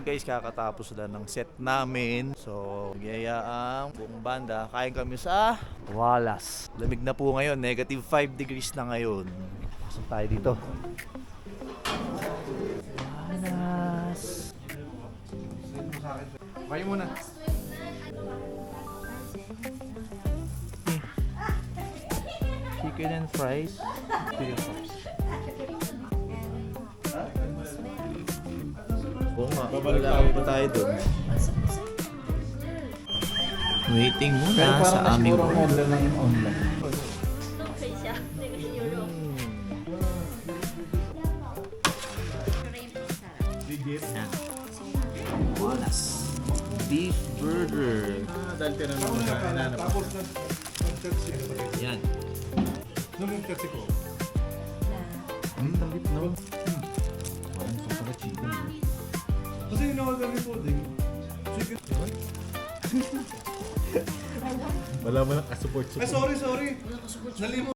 guys, kakatapos lang ng set namin. So, nagyaya ang buong banda. Kain kami sa Wallace. Lamig na po ngayon, negative 5 degrees na ngayon. Pasok tayo dito. Wallace. Kayo muna. Chicken and fries. Chicken fries. Oo nga, babalik pa tayo dun. Waiting muna sa aming room. Okay siya. Euro. Wallace. Beef burger. Dahil tinanong mo siya, hinanap. Tapos nag-chat siya. Yan. Nung chat ko. Talit no? Parang sa chicken. Kasi yung nakagami po din. Chicken. Wala mo lang ka-support. Ay, sorry. Nalimot.